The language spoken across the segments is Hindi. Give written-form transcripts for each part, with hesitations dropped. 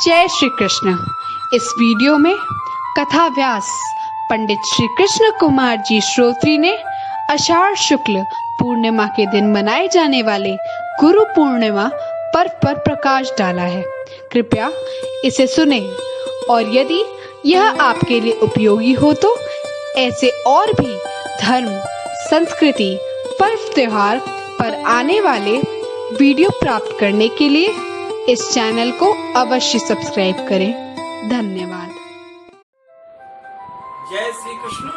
जय श्री कृष्ण। इस वीडियो में कथा व्यास पंडित श्री कृष्ण कुमार जी श्रोत्री ने आषाढ़ शुक्ल पूर्णिमा के दिन मनाए जाने वाले गुरु पूर्णिमा पर्व पर प्रकाश डाला है। कृपया इसे सुने और यदि यह आपके लिए उपयोगी हो तो ऐसे और भी धर्म, संस्कृति, पर्व त्योहार पर आने वाले वीडियो प्राप्त करने के लिए इस चैनल को अवश्य सब्सक्राइब करें। धन्यवाद। जय श्री कृष्ण।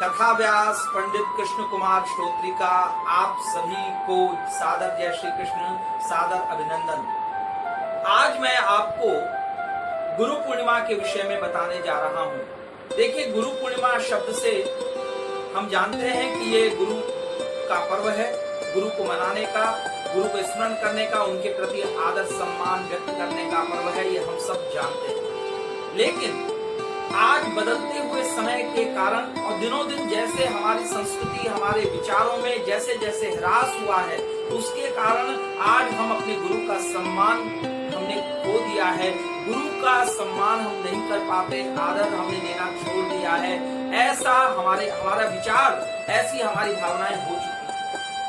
कथा व्यास पंडित कृष्ण कुमार श्रोत्री का आप सभी को सादर जय श्री कृष्ण, सादर अभिनंदन। आज मैं आपको गुरु पूर्णिमा के विषय में बताने जा रहा हूं। देखिए, गुरु पूर्णिमा शब्द से हम जानते हैं कि ये गुरु का पर्व है। गुरु को मनाने का, गुरु को स्मरण करने का, उनके प्रति आदर सम्मान व्यक्त करने का पर्व है, ये हम सब जानते हैं। लेकिन आज बदलते हुए समय के कारण और दिनों दिन जैसे हमारी संस्कृति, हमारे विचारों में जैसे जैसे ह्रास हुआ है, उसके कारण आज हम अपने गुरु का सम्मान हमने खो दिया है। गुरु का सम्मान हम नहीं कर पाते, आदर हमने देना छोड़ दिया है। ऐसा हमारा विचार, ऐसी हमारी भावनाएं हो चुकी है।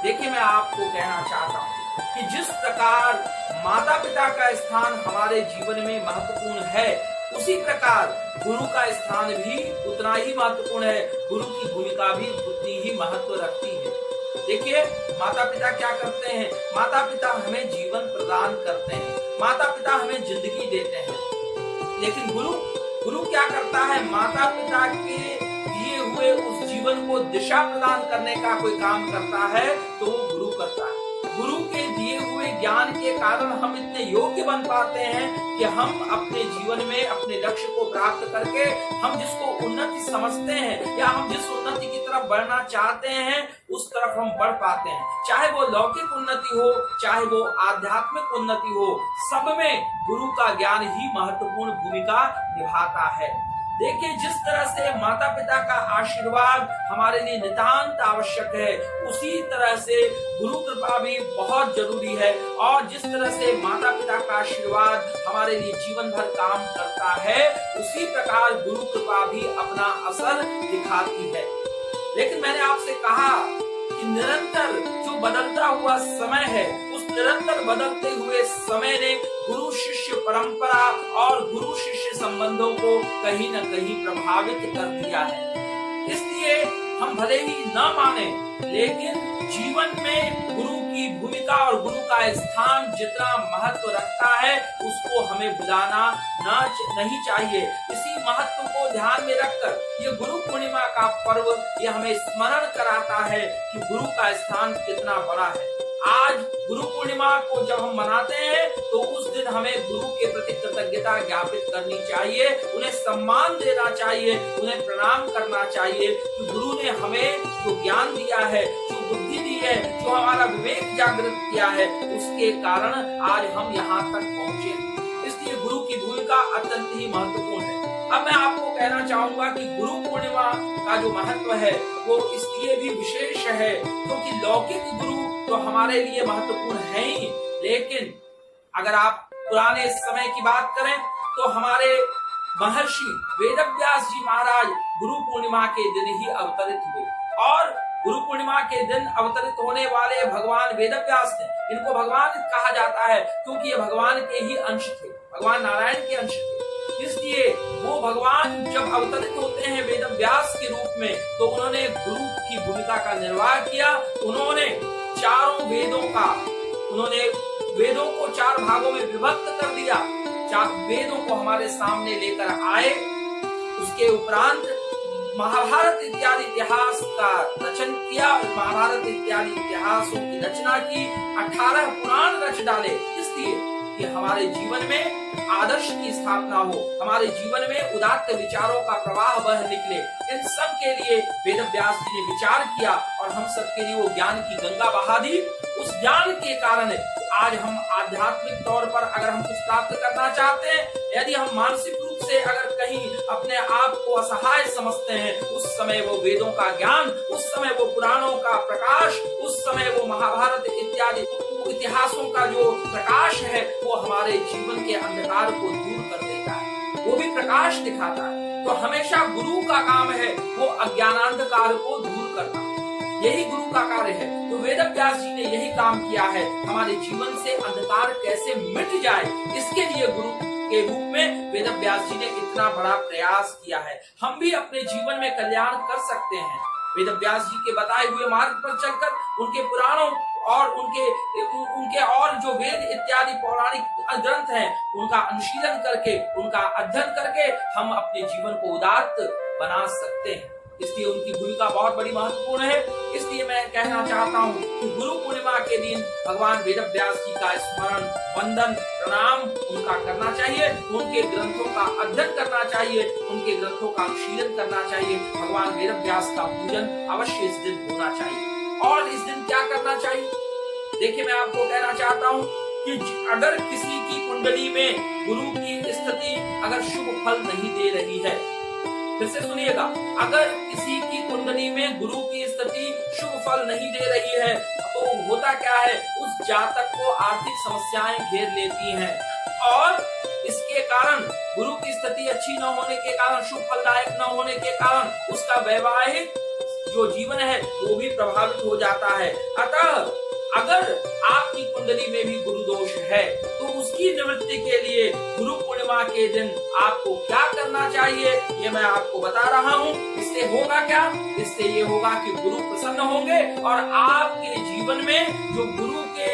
देखिए, मैं आपको कहना चाहता हूँ कि जिस प्रकार माता पिता का स्थान हमारे जीवन में महत्वपूर्ण है, उसी प्रकार गुरु का स्थान भी उतना ही महत्वपूर्ण है। गुरु की भूमिका भी उतनी ही महत्व रखती है। देखिए, माता पिता क्या करते हैं? माता पिता हमें जीवन प्रदान करते हैं, माता पिता हमें जिंदगी देते हैं। लेकिन गुरु क्या करता है? माता पिता के दिए हुए उस जीवन को दिशा प्रदान करने का कोई काम करता है तो वो गुरु करता है। गुरु के दिए हुए ज्ञान के कारण हम इतने योग्य बन पाते हैं कि हम अपने जीवन में अपने लक्ष्य को प्राप्त करके हम जिसको उन्नति समझते हैं या हम जिस उन्नति की तरफ बढ़ना चाहते हैं, उस तरफ हम बढ़ पाते हैं। चाहे वो लौकिक उन्नति हो, चाहे वो आध्यात्मिक उन्नति हो, सब में गुरु का ज्ञान ही महत्वपूर्ण भूमिका निभाता है। देखिए, जिस तरह से माता पिता का आशीर्वाद हमारे लिए नितांत आवश्यक है, उसी तरह से गुरु कृपा भी बहुत जरूरी है। और जिस तरह से माता पिता का आशीर्वाद हमारे लिए जीवन भर काम करता है, उसी प्रकार गुरु कृपा भी अपना असर दिखाती है। लेकिन मैंने आपसे कहा कि निरंतर जो बदलता हुआ समय है, उस निरंतर बदलते हुए समय ने गुरु शिष्य परंपरा और गुरु शिष्य संबंधों को कहीं न कहीं प्रभावित कर दिया है। इसलिए हम भले ही न माने, लेकिन जीवन में गुरु की भूमिका और गुरु का स्थान जितना महत्व रखता है, उसको हमें भुलाना नहीं चाहिए। इसी महत्व को ध्यान में रखकर ये गुरु पूर्णिमा का पर्व ये हमें स्मरण कराता है कि गुरु का स्थान कितना बड़ा है। आज गुरु पूर्णिमा को जब हम मनाते हैं तो उस दिन हमें गुरु के प्रति कृतज्ञता ज्ञापित करनी चाहिए, उन्हें सम्मान देना चाहिए, उन्हें प्रणाम करना चाहिए कि गुरु ने हमें जो ज्ञान दिया है, जो बुद्धि दी है, जो हमारा विवेक जागृत किया है, उसके कारण आज हम यहाँ तक पहुँचे। इसलिए गुरु की भूमिका अत्यंत ही महत्वपूर्ण है। अब मैं आपको कहना चाहूंगा कि गुरु पूर्णिमा का जो महत्व है वो इसलिए भी विशेष है क्योंकि लौकिक गुरु तो हमारे लिए महत्वपूर्ण है ही, लेकिन अगर आप पुराने समय की बात करें तो हमारे महर्षि वेदव्यास जी महाराज गुरु पूर्णिमा के दिन ही अवतरित हुए। और गुरु पूर्णिमा के दिन अवतरित होने वाले भगवान वेदव्यास थे। इनको भगवान कहा जाता है क्योंकि ये भगवान के ही अंश थे, भगवान नारायण के अंश थे। इसलिए वो भगवान जब अवतरित होते हैं वेदव्यास के रूप में, तो उन्होंने गुरु की भूमिका का निर्वाह किया। उन्होंने चारों वेदों को 4 भागों में विभक्त कर दिया। 4 वेदों को हमारे सामने लेकर आए। उसके उपरांत महाभारत इत्यादि इतिहास का रचन किया। महाभारत इत्यादि इतिहासों की रचना की। 18 पुराण रच डाले, इसलिए कि हमारे जीवन में आदर्श की स्थापना हो, हमारे जीवन में उदात्त विचारों का प्रवाह बह निकले। इन सब के लिए वेदव्यास जी ने विचार किया और हम सब के लिए वो ज्ञान की गंगा बहा दी। उस ज्ञान के कारण आज हम आध्यात्मिक तौर पर अगर हम कुछ प्राप्त करना चाहते हैं, यदि हम मानसिक रूप से अगर कहीं अपने आप को असहाय समझते हैं, उस समय वो वेदों का ज्ञान, उस समय वो पुराणों का प्रकाश, उस समय वो महाभारत इत्यादि इतिहासों का जो प्रकाश है वो हमारे हमारे जीवन के अंधकार को दूर कर देता है, वो भी प्रकाश दिखाता है। तो हमेशा गुरु का काम है वो अज्ञानांधकार को दूर करना, यही गुरु का कार्य है। तो वेदव्यास जी ने यही काम किया है, हमारे जीवन से अंधकार कैसे मिट जाए, इसके लिए गुरु के रूप में वेदव्यास जी ने इतना बड़ा प्रयास किया है। हम भी अपने जीवन में कल्याण कर सकते हैं। वेदव्यास जी के बताए हुए मार्ग पर चलकर उनके पुराणों और उनके और जो वेद इत्यादि पौराणिक ग्रंथ हैं उनका अनुशीलन करके, उनका अध्ययन करके हम अपने जीवन को उदात्त बना सकते हैं। इसलिए उनकी भूमिका बहुत बड़ी महत्वपूर्ण है। इसलिए मैं कहना चाहता हूँ कि गुरु पूर्णिमा के दिन भगवान वेदव्यास जी का स्मरण, वंदन, प्रणाम उनका करना चाहिए, उनके ग्रंथों का अध्ययन करना चाहिए, उनके ग्रंथों का अनुशीलन करना चाहिए। भगवान वेदव्यास का पूजन अवश्य इस दिन होना चाहिए। और इस दिन क्या करना चाहिए? देखिए, मैं आपको कहना चाहता हूँ कि अगर किसी की कुंडली में गुरु की स्थिति अगर शुभ फल नहीं दे रही है, फिर से सुनिएगा, अगर किसी की कुंडली में गुरु की स्थिति शुभ फल नहीं दे रही है तो होता क्या है, उस जातक को आर्थिक समस्याएं घेर लेती हैं और इसके कारण गुरु की स्थिति अच्छी न होने के कारण, शुभ फलदायक न होने के कारण उसका वैवाहिक जो जीवन है वो भी प्रभावित हो जाता है। अतः अगर आपकी कुंडली में भी गुरु दोष है तो उसकी निवृत्ति के लिए गुरु पूर्णिमा के दिन आपको क्या करना चाहिए ये मैं आपको बता रहा हूँ। इससे होगा क्या? इससे ये होगा कि गुरु प्रसन्न होंगे और आपके जीवन में जो गुरु के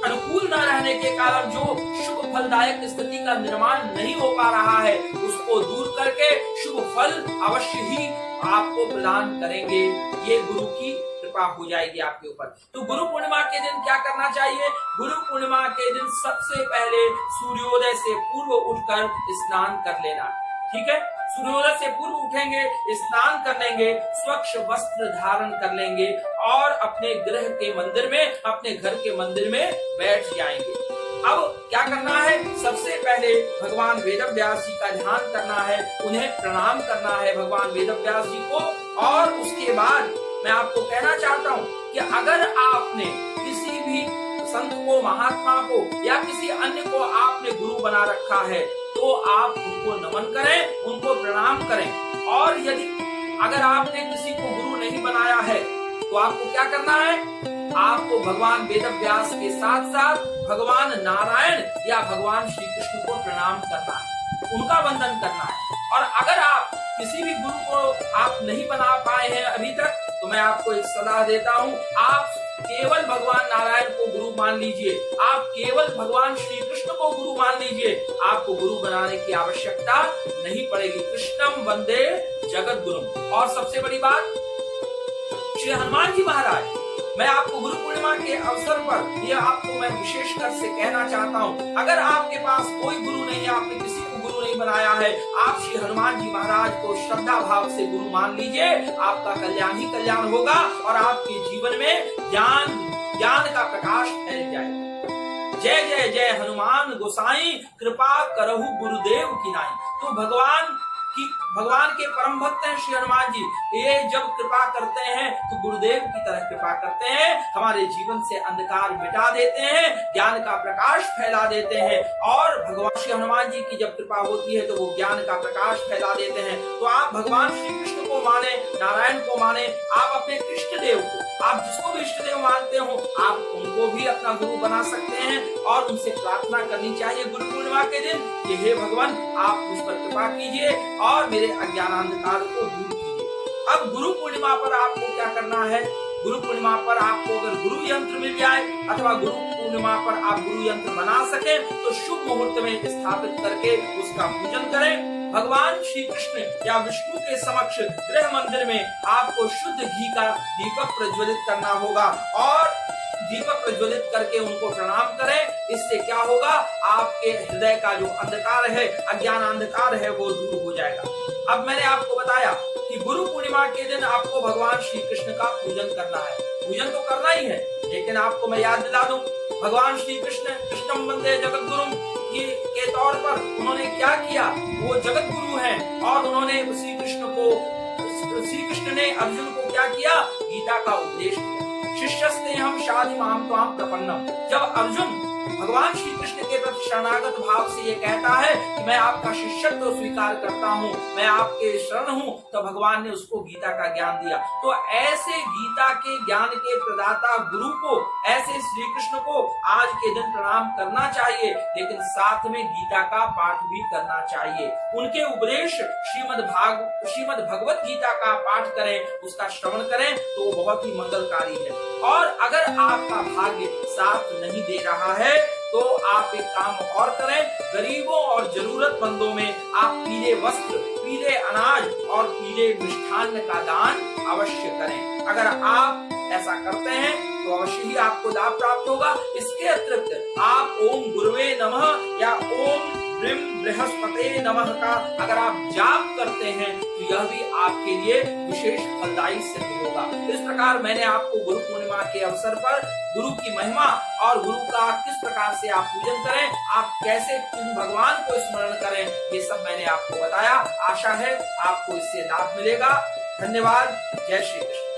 अनुकूल न रहने के कारण जो शुभ फलदायक स्थिति का निर्माण नहीं हो पा रहा है उसको दूर करके शुभ फल अवश्य ही आपको प्रदान करेंगे। ये गुरु की कृपा हो जाएगी आपके ऊपर। तो गुरु पूर्णिमा के दिन क्या करना चाहिए? गुरु पूर्णिमा के दिन सबसे पहले सूर्योदय से पूर्व उठकर स्नान कर लेना। ठीक है, सूर्योदय से पूर्व उठेंगे, स्नान कर लेंगे, स्वच्छ वस्त्र धारण कर लेंगे और अपने गृह के मंदिर में, अपने घर के मंदिर में बैठ जाएंगे। अब क्या करना है? सबसे पहले भगवान वेदव्यास जी का ध्यान करना है, उन्हें प्रणाम करना है भगवान वेदव्यास जी को। और उसके बाद मैं आपको कहना चाहता हूँ कि अगर आपने किसी भी संत को, महात्मा को या किसी अन्य को आपने गुरु बना रखा है तो आप उनको नमन करें, उनको प्रणाम करें। और यदि अगर आपने किसी को गुरु नहीं बनाया है तो आपको क्या करना है? आपको भगवान वेदव्यास के साथ साथ भगवान नारायण या भगवान श्री कृष्ण को प्रणाम करना है, उनका वंदन करना है। और अगर आप किसी भी गुरु को आप नहीं बना पाए हैं अभी तक तो मैं आपको एक सलाह देता हूँ, आप केवल भगवान नारायण को गुरु मान लीजिए, आप केवल भगवान श्री कृष्ण को गुरु मान लीजिए, आपको गुरु बनाने की आवश्यकता नहीं पड़ेगी। कृष्णम वंदे जगत गुरु। और सबसे बड़ी बात, श्री हनुमान जी महाराज, मैं आपको गुरु पूर्णिमा के अवसर पर ये आपको मैं विशेषकर से कहना चाहता हूँ, अगर आपके पास कोई गुरु नहीं है, आपने किसी को गुरु नहीं बनाया है, आप श्री हनुमान जी महाराज को श्रद्धा भाव से गुरु मान लीजिए, आपका कल्याण ही कल्याण होगा और आपके जीवन में ज्ञान का प्रकाश फैल जाएगा। जय जय जय हनुमान गोसाई, कृपा करहु गुरुदेव की नाई। तो भगवान के परम भक्त हैं श्री हनुमान जी, ये जब कृपा करते हैं तो गुरुदेव की तरह कृपा करते हैं, हमारे जीवन से अंधकार मिटा देते हैं, ज्ञान का प्रकाश फैला देते हैं। और भगवान श्री हनुमान जी की जब कृपा होती है तो वो ज्ञान का प्रकाश फैला देते हैं। तो आप भगवान श्री कृष्ण को माने, नारायण को माने, आप अपने इष्ट देव को, आप जिसको भी इष्ट देव मानते हो, आप उनको भी अपना गुरु बना सकते हैं और उनसे प्रार्थना करनी चाहिए गुरु पूर्णिमा के दिन कि हे भगवान, आप मुझ पर कृपा कीजिए और मेरे अज्ञानांधकार को दूर कीजिए। अब गुरु पूर्णिमा पर आपको क्या करना है? गुरु पूर्णिमा पर आपको अगर गुरु यंत्र मिल जाए अथवा गुरु पूर्णिमा पर आप गुरु यंत्र बना सके तो शुभ मुहूर्त में स्थापित करके उसका पूजन करें। भगवान श्री कृष्ण या विष्णु के समक्ष गृह मंदिर में आपको शुद्ध घी का दीपक प्रज्वलित करना होगा और दीपक प्रज्वलित करके उनको प्रणाम करें। इससे क्या होगा? आपके हृदय का जो अंधकार है, अज्ञान अंधकार है, वो दूर हो जाएगा। अब मैंने आपको बताया कि गुरु पूर्णिमा के दिन आपको भगवान श्री कृष्ण का पूजन करना है। पूजन तो करना ही है, लेकिन आपको मैं याद दिला दूं, भगवान श्री कृष्ण कृष्णम वंदे जगत गुरुम के तौर पर उन्होंने क्या किया? वो जगत गुरु हैं और उन्होंने श्री कृष्ण ने अर्जुन को क्या किया? गीता का उपदेश किया। शिष्यस्ते हम शाधि माम त्वाम प्रपन्नम। जब अर्जुन भगवान श्री कृष्ण के प्रति शरणागत भाव से ये कहता है कि मैं आपका शिष्यत्व स्वीकार करता हूँ, मैं आपके शरण हूँ, तो भगवान ने उसको गीता का ज्ञान दिया। तो ऐसे गीता के ज्ञान के प्रदाता गुरु को, ऐसे श्री कृष्ण को आज के दिन प्रणाम करना चाहिए, लेकिन साथ में गीता का पाठ भी करना चाहिए। उनके उपदेश श्रीमद् भगवत गीता का पाठ करें, उसका श्रवण करें, तो वो बहुत ही मंगलकारी है। और अगर आपका भाग्य साथ नहीं दे रहा है तो आप एक काम और करें, गरीबों और जरूरतमंदों में आप पीले वस्त्र, पीले अनाज और पीले मिष्ठान्न का दान अवश्य करें। अगर आप ऐसा करते हैं तो अवश्य ही आपको लाभ प्राप्त होगा। इसके अतिरिक्त आप ओम गुरुवे नमः या ओम ब्रीम बृहस्पते नमः का अगर आप जाप करते हैं तो यह भी आपके लिए विशेष फलदायी सिद्ध होगा। इस प्रकार मैंने आपको गुरु पूर्णिमा के अवसर पर गुरु की महिमा और गुरु का किस प्रकार से आप पूजन करें, आप कैसे भगवान को स्मरण करें, ये सब मैंने आपको बताया। आशा है आपको इससे लाभ मिलेगा। धन्यवाद। जय श्री कृष्ण।